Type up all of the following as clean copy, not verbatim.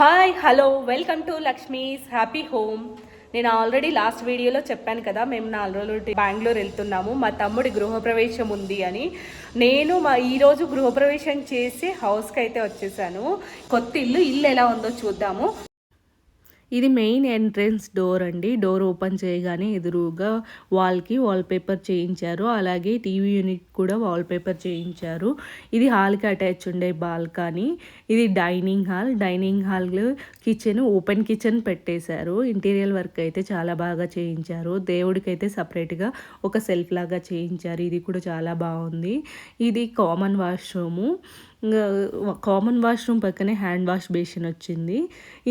Hi hello welcome to Lakshmi's happy home. నేను already last వీడియోలో చెప్పాను కదా, మేము 4 రోజులు బెంగళూరు వెళ్తున్నాము. మా తమ్ముడి గృహప్రవేశం ఉంది అని నేను ఈరోజు గృహప్రవేశం చేసి హౌస్కి అయితే వచ్చేసాను. కొత్త ఇల్లు ఎలా ఉందో చూద్దాము. ఇది మెయిన్ ఎంట్రన్స్ డోర్ అండి. డోర్ ఓపెన్ చేయగానే ఎదురుగా వాల్కి వాల్పేపర్ చేయించారు. అలాగే టీవీ యూనిట్ కూడా వాల్పేపర్ చేయించారు. ఇది హాల్కి అటాచ్ ఉండే బాల్కనీ. ఇది dining hall kitchen, open kitchen పెట్టేశారు. ఇంటీరియర్ వర్క్ అయితే చాలా బాగా చేయించారు. దేవుడికి అయితే సపరేట్గా ఒక సెల్ఫ్ లాగా చేయించారు. ఇది కూడా చాలా బాగుంది. ఇది కామన్ వాష్రూము. కామన్ వాష్రూమ్ పక్కనే హ్యాండ్ వాష్ బేసిన్ వచ్చింది.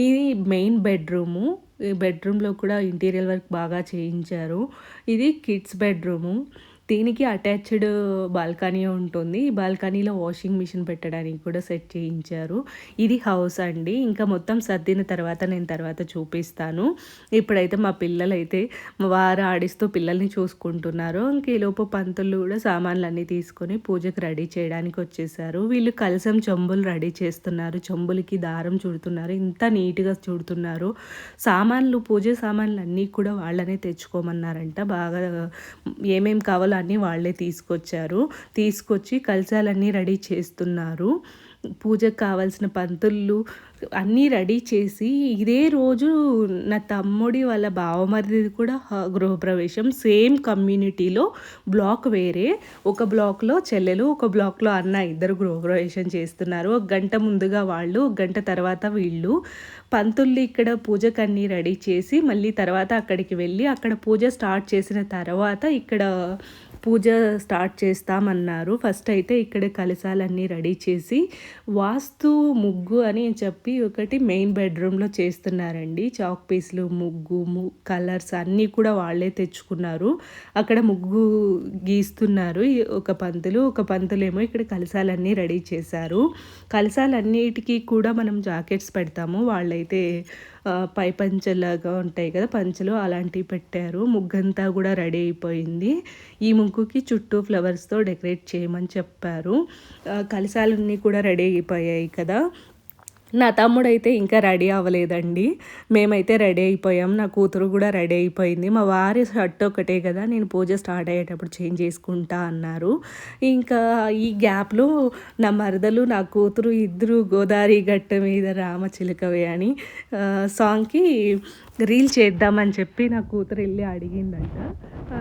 ఇది మెయిన్ బెడ్రూము. ఈ బెడ్రూమ్లో కూడా ఇంటీరియర్ వర్క్ బాగా చేయించారు. ఇది కిడ్స్ బెడ్రూము. దీనికి అటాచ్డ్ బాల్కనీ ఉంటుంది. ఈ బాల్కనీలో వాషింగ్ మిషన్ పెట్టడానికి కూడా సెట్ చేయించారు. ఇది హౌస్ అండి. ఇంకా మొత్తం సర్దిన తర్వాత నేను చూపిస్తాను. ఇప్పుడైతే మా పిల్లలు అయితే వారు ఆడిస్తూ పిల్లల్ని చూసుకుంటున్నారు. ఇంక ఈలోపు పంతులు కూడా సామాన్లన్నీ తీసుకొని పూజకు రెడీ చేయడానికి వచ్చేసారు. వీళ్ళు కలసం చెంబులు రెడీ చేస్తున్నారు. చెంబులకి దారం చుడుతున్నారు. ఇంత నీట్గా చుడుతున్నారు. పూజ సామాన్లు అన్నీ కూడా వాళ్ళనే తెచ్చుకోమన్నారంట. బాగా ఏమేం కావాలో అన్నీ వాళ్ళే తీసుకొచ్చి కలశాలన్నీ రెడీ చేస్తున్నారు. పూజకు కావాల్సిన పంతుళ్ళు అన్నీ రెడీ చేసి, ఇదే రోజు నా తమ్ముడి వాళ్ళ బావమరిది కూడా గృహప్రవేశం. సేమ్ కమ్యూనిటీలో బ్లాక్ వేరే, ఒక బ్లాక్లో చెల్లెలు, ఒక బ్లాక్లో అన్న, ఇద్దరు గృహప్రవేశం చేస్తున్నారు. ఒక గంట ముందుగా వాళ్ళు, ఒక గంట తర్వాత వీళ్ళు. పంతుళ్ళు ఇక్కడ పూజకు అన్నీ రెడీ చేసి మళ్ళీ తర్వాత అక్కడికి వెళ్ళి అక్కడ పూజ స్టార్ట్ చేసిన తర్వాత ఇక్కడ పూజ స్టార్ట్ చేస్తామన్నారు. ఫస్ట్ అయితే ఇక్కడ కలశాలన్నీ రెడీ చేసి వాస్తు ముగ్గు అని చెప్పి ఒకటి మెయిన్ బెడ్రూమ్లో చేస్తున్నారండి. చాక్ పీస్లు, కలర్స్ అన్నీ కూడా వాళ్ళే తెచ్చుకున్నారు. అక్కడ ముగ్గు గీస్తున్నారు ఒక పంతులు ఏమో ఇక్కడ కలశాలన్నీ రెడీ చేశారు. కలశాలన్నిటికీ కూడా మనం జాకెట్స్ పెడతాము. వాళ్ళైతే పై పంచలాగా ఉంటాయి కదా, పంచలు అలాంటివి పెట్టారు. ముగ్గంతా కూడా రెడీ అయిపోయింది. ఈ ముగ్గుకి చుట్టూ ఫ్లవర్స్తో డెకరేట్ చేయమని చెప్పారు. కలశాలన్నీ కూడా రెడీ అయిపోయాయి కదా. నా తమ్ముడైతే ఇంకా రెడీ అవ్వలేదండి. మేమైతే రెడీ అయిపోయాం. నా కూతురు కూడా రెడీ అయిపోయింది. మా వారి షర్ట్ ఒకటే కదా, నేను పూజ స్టార్ట్ అయ్యేటప్పుడు చేంజ్ చేసుకుంటా అన్నారు. ఇంకా ఈ గ్యాప్లో నా మరదలు, నా కూతురు ఇద్దరు గోదావరి గట్టు మీద రామచిలుకవే అని సాంగ్కి రీల్ చేద్దామని చెప్పి నా కూతురు వెళ్ళి అడిగిందంట.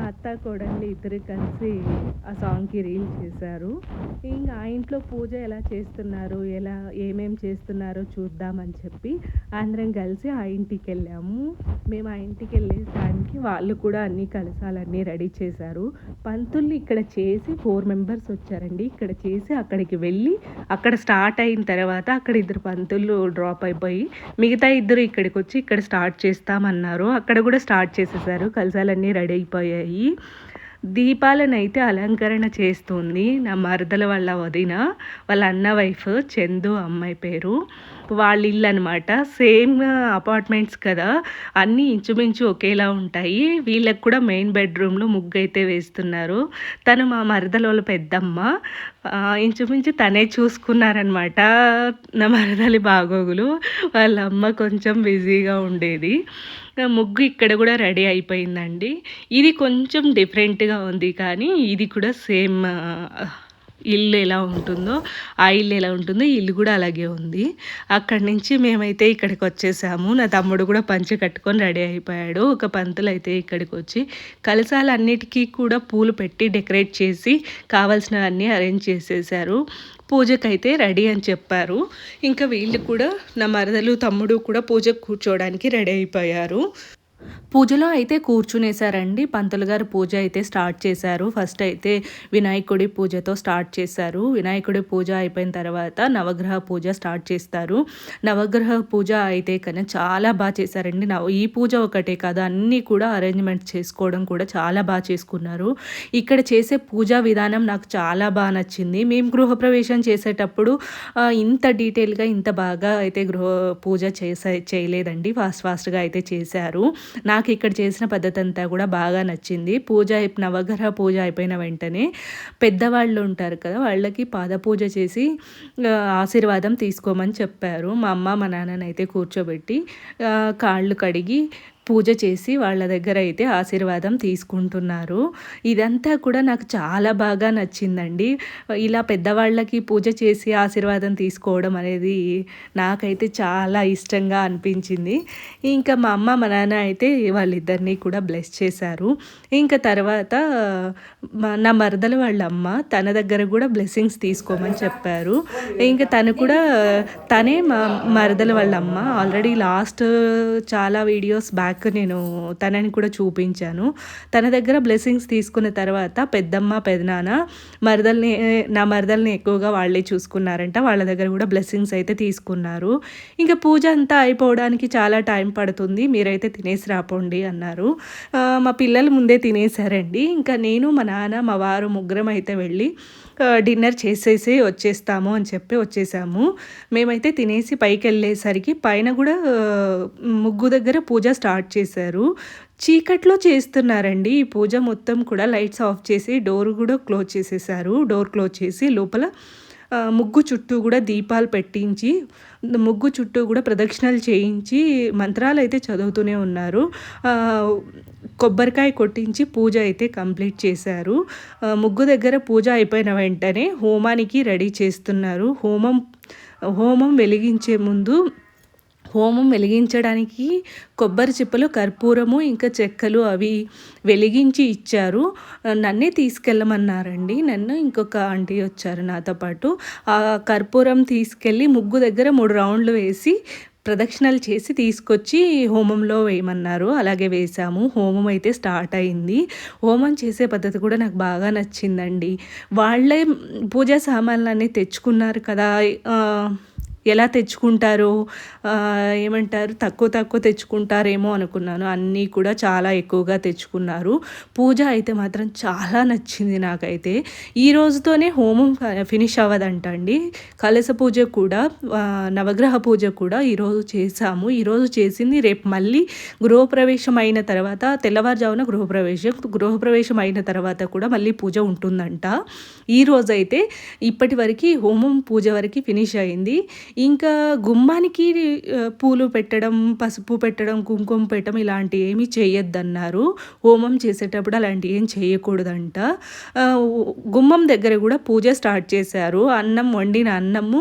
అత్త కోడళ్ళు ఇద్దరు కలిసి ఆ సాంగ్కి రీల్ చేశారు. ఇంకా ఆ ఇంట్లో పూజ ఎలా చేస్తున్నారు, ఏమేం చేస్తున్నారో చూద్దామని చెప్పి అందరం కలిసి ఆ ఇంటికి వెళ్ళాము. మేము ఆ ఇంటికి వెళ్ళేసానికి వాళ్ళు కూడా అన్ని కలశాలన్నీ రెడీ చేశారు. పంతుల్ని ఇక్కడ చేసి 4 మెంబర్స్ వచ్చారండి. ఇక్కడ చేసి అక్కడికి వెళ్ళి అక్కడ స్టార్ట్ అయిన తర్వాత అక్కడ 2 పంతులు డ్రాప్ అయిపోయి మిగతా 2 ఇక్కడికి వచ్చి ఇక్కడ స్టార్ట్ చేస్తామన్నారు. అక్కడ కూడా స్టార్ట్ చేసేసారు. కలశాలన్నీ రెడీ అయిపోయాయి. దీపాలను అయితే అలంకరణ చేస్తుంది నా మరదల వాళ్ళ వదిన, వాళ్ళ అన్న వైఫ్ చందు అమ్మాయి పేరు. వాళ్ళ ఇల్లు అనమాట. సేమ్ అపార్ట్మెంట్స్ కదా, అన్నీ ఇంచుమించు ఒకేలా ఉంటాయి. వీళ్ళకి కూడా మెయిన్ బెడ్రూమ్లో ముగ్గు అయితే వేస్తున్నారు. తను మా మరదల వాళ్ళ పెద్దమ్మ. ఇంచుమించు తనే చూసుకున్నారనమాట నా మరదలి బాగోగులు. వాళ్ళ అమ్మ కొంచెం బిజీగా ఉండేది. ముగ్గు ఇక్కడ కూడా రెడీ అయిపోయిందండి. ఇది కొంచెం డిఫరెంట్గా ఉంది, కానీ ఇది కూడా సేమ్ ఇల్లు ఎలా ఉంటుందో ఈ ఇల్లు కూడా అలాగే ఉంది. అక్కడి నుంచి మేమైతే ఇక్కడికి వచ్చేసాము. నా తమ్ముడు కూడా పంచె కట్టుకొని రెడీ అయిపోయాడు. ఒక పంతులు అయితే ఇక్కడికి వచ్చి కలశాలన్నిటికీ కూడా పూలు పెట్టి డెకరేట్ చేసి కావాల్సినవన్నీ అరేంజ్ చేసేసారు. పూజకైతే రెడీ అని చెప్పారు. ఇంకా వీళ్ళు కూడా నా మరదలు తమ్ముడు కూడా పూజకు కూర్చోవడానికి రెడీ అయిపోయారు. పూజలో అయితే కూర్చునేసారండి. పంతులు గారు పూజ అయితే స్టార్ట్ చేశారు. ఫస్ట్ అయితే వినాయకుడి పూజతో స్టార్ట్ చేశారు. వినాయకుడి పూజ అయిపోయిన తర్వాత నవగ్రహ పూజ స్టార్ట్ చేస్తారు. నవగ్రహ పూజ అయితే కన్నా చాలా బాగా చేశారండి. ఈ పూజ ఒకటే కాదు, అన్నీ కూడా అరేంజ్మెంట్స్ చేసుకోవడం కూడా చాలా బాగా చేసుకున్నారు. ఇక్కడ చేసే పూజా విధానం నాకు చాలా బాగా నచ్చింది. మేము గృహప్రవేశం చేసేటప్పుడు ఇంత డీటెయిల్గా ఇంత బాగా అయితే పూజ చేయలేదండి. ఫాస్ట్గా అయితే చేశారు. నాకు ఇక్కడ చేసిన పద్ధతి అంతా కూడా బాగా నచ్చింది. నవగ్రహ పూజ అయిపోయిన వెంటనే పెద్దవాళ్ళు ఉంటారు కదా, వాళ్ళకి పాద పూజ చేసి ఆశీర్వాదం తీసుకోమని చెప్పారు. మా అమ్మ మా నాన్ననైతే కూర్చోబెట్టి కాళ్ళు కడిగి పూజ చేసి వాళ్ళ దగ్గర అయితే ఆశీర్వాదం తీసుకుంటున్నారు. ఇదంతా కూడా నాకు చాలా బాగా నచ్చిందండి. ఇలా పెద్దవాళ్ళకి పూజ చేసి ఆశీర్వాదం తీసుకోవడం అనేది నాకైతే చాలా ఇష్టంగా అనిపించింది. ఇంకా మా అమ్మ మా నాన్న అయితే వాళ్ళిద్దరినీ కూడా బ్లెస్ చేశారు. ఇంకా తర్వాత నా మరదలు వాళ్ళ అమ్మ తన దగ్గర కూడా బ్లెస్సింగ్స్ తీసుకోమని చెప్పారు. ఇంకా తనే మా మరదలు వాళ్ళ అమ్మ. ఆల్రెడీ లాస్ట్ చాలా వీడియోస్ బ్యాక్ నేను తనని కూడా చూపించాను. తన దగ్గర బ్లెస్సింగ్స్ తీసుకున్న తర్వాత పెద్దమ్మ పెదనాన్న నా మరదల్ని ఎక్కువగా వాళ్ళే చూసుకున్నారంట. వాళ్ళ దగ్గర కూడా బ్లెస్సింగ్స్ అయితే తీసుకున్నారు. ఇంకా పూజ అంతా అయిపోవడానికి చాలా టైం పడుతుంది, మీరైతే తినేసి రాపోండి అన్నారు. మా పిల్లలు ముందే తినేసారండి. ఇంకా నేను మా నాన్న మా వారు ముగ్గురం అయితే వెళ్ళి డిన్నర్ చేసేసి వచ్చేస్తాము అని చెప్పి వచ్చేసాము. మేమైతే తినేసి పైకి వెళ్ళేసరికి పైన కూడా ముగ్గు దగ్గర పూజ స్టార్ట్ చేశారు. చీకట్లో చేస్తున్నారండి ఈ పూజ మొత్తం కూడా. లైట్స్ ఆఫ్ చేసి డోర్ కూడా క్లోజ్ చేసేసారు. డోర్ క్లోజ్ చేసి లోపల ముగ్గు చుట్టూ కూడా దీపాలు పెట్టించి ముగ్గు చుట్టూ కూడా ప్రదక్షిణలు చేయించి మంత్రాలు అయితే చదువుతూనే ఉన్నారు. కొబ్బరికాయ కొట్టించి పూజ అయితే కంప్లీట్ చేశారు. ముగ్గు దగ్గర పూజ అయిపోయిన వెంటనే హోమానికి రెడీ చేస్తున్నారు. హోమం వెలిగించే ముందు హోమం వెలిగించడానికి కొబ్బరి చిప్పలు, కర్పూరము, ఇంకా చెక్కలు అవి వెలిగించి ఇచ్చారు. నన్నే తీసుకెళ్ళమన్నారండి. నన్ను ఇంకొక ఆంటీ వచ్చారు నాతో పాటు. ఆ కర్పూరం తీసుకెళ్ళి ముగ్గు దగ్గర 3 రౌండ్లు వేసి ప్రదక్షిణలు చేసి తీసుకొచ్చి హోమంలో వేయమన్నారు. అలాగే వేసాము. హోమం అయితే స్టార్ట్ అయింది. హోమం చేసే పద్ధతి కూడా నాకు బాగా నచ్చిందండి. వాళ్ళే పూజా సామాన్లన్నీ తెచ్చుకున్నారు కదా, ఎలా తెచ్చుకుంటారో ఏమంటారు, తక్కువ తెచ్చుకుంటారేమో అనుకున్నాను. అన్నీ కూడా చాలా ఎక్కువగా తెచ్చుకున్నారు. పూజ అయితే మాత్రం చాలా నచ్చింది నాకైతే. ఈ రోజుతోనే హోమం ఫినిష్ అవ్వదంట అండి. కలశ పూజ కూడా, నవగ్రహ పూజ కూడా ఈరోజు చేసాము. ఈరోజు చేసింది రేపు మళ్ళీ గృహప్రవేశం అయిన తర్వాత తెల్లవారుజామున గృహప్రవేశం అయిన తర్వాత కూడా మళ్ళీ పూజ ఉంటుందంట. ఈరోజైతే ఇప్పటి వరకు హోమం పూజ వరకు ఫినిష్ అయింది. ఇంకా గుమ్మానికి పూలు పెట్టడం, పసుపు పెట్టడం, కుంకుమ పెట్టడం ఇలాంటివి ఏమీ చేయొద్దన్నారు. హోమం చేసేటప్పుడు అలాంటివి ఏం చేయకూడదంట. గుమ్మం దగ్గర కూడా పూజ స్టార్ట్ చేశారు. వండిన అన్నము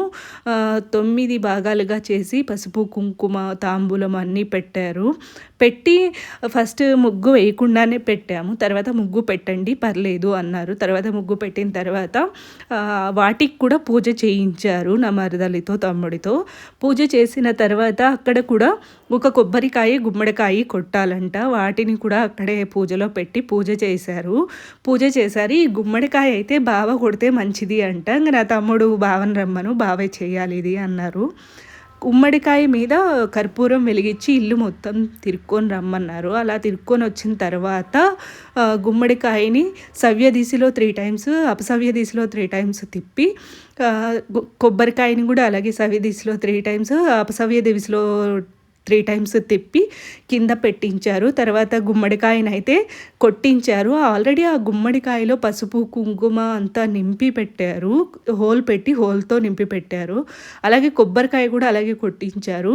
9 భాగాలుగా చేసి పసుపు, కుంకుమ, తాంబూలం అన్నీ పెట్టి ఫస్ట్ ముగ్గు వేయకుండానే పెట్టాము. తర్వాత ముగ్గు పెట్టండి పర్లేదు అన్నారు. తర్వాత ముగ్గు పెట్టిన తర్వాత వాటికి కూడా పూజ చేయించారు. నా మరదలితో తమ్ముడితో పూజ చేసిన తర్వాత అక్కడ కూడా ఒక కొబ్బరికాయ, గుమ్మడికాయ కొట్టాలంట. వాటిని కూడా అక్కడే పూజలో పెట్టి పూజ చేశారు. ఈ గుమ్మడికాయ అయితే బావ కొడితే మంచిది అంట. ఇంకా నా తమ్ముడు బావని రమ్మను, బావే చేయాలి ఇది అన్నారు. గుమ్మడికాయ మీద కర్పూరం వెలిగించి ఇల్లు మొత్తం తిరుక్కొని రమ్మన్నారు. అలా తిరుక్కొని వచ్చిన తర్వాత గుమ్మడికాయని సవ్య దిశలో 3 టైమ్స్, అపసవ్య దిశలో 3 టైమ్స్ తిప్పి కొబ్బరికాయని కూడా అలాగే సవ్య దిశలో 3 టైమ్స్, అపసవ్య దిశలో 3 టైమ్స్ తిప్పి కింద పెట్టించారు. తర్వాత గుమ్మడికాయనైతే కొట్టించారు. ఆల్రెడీ ఆ గుమ్మడికాయలో పసుపు, కుంకుమ అంతా నింపి పెట్టారు. హోల్తో నింపి పెట్టారు. అలాగే కొబ్బరికాయ కూడా అలాగే కొట్టించారు.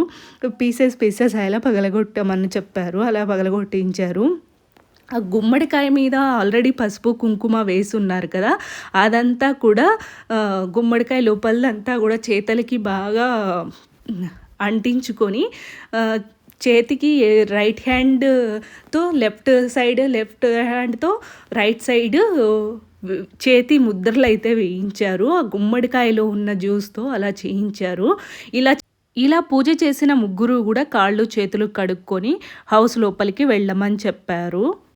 పీసెస్ అలా పగలగొట్టమని చెప్పారు. అలా పగలగొట్టించారు. ఆ గుమ్మడికాయ మీద ఆల్రెడీ పసుపు, కుంకుమ వేసి ఉన్నారు కదా, అదంతా కూడా గుమ్మడికాయ లోపలంతా కూడా చేతులకి బాగా అంటించుకొని చేతికి రైట్ హ్యాండ్తో లెఫ్ట్ హ్యాండ్తో రైట్ సైడ్ చేతి ముద్రలు అయితే వేయించారు. ఆ గుమ్మడికాయలో ఉన్న జ్యూస్తో అలా చేయించారు. ఇలా పూజ చేసిన ముగ్గురు కూడా కాళ్ళు చేతులు కడుక్కొని హౌస్ లోపలికి వెళ్ళమని చెప్పారు.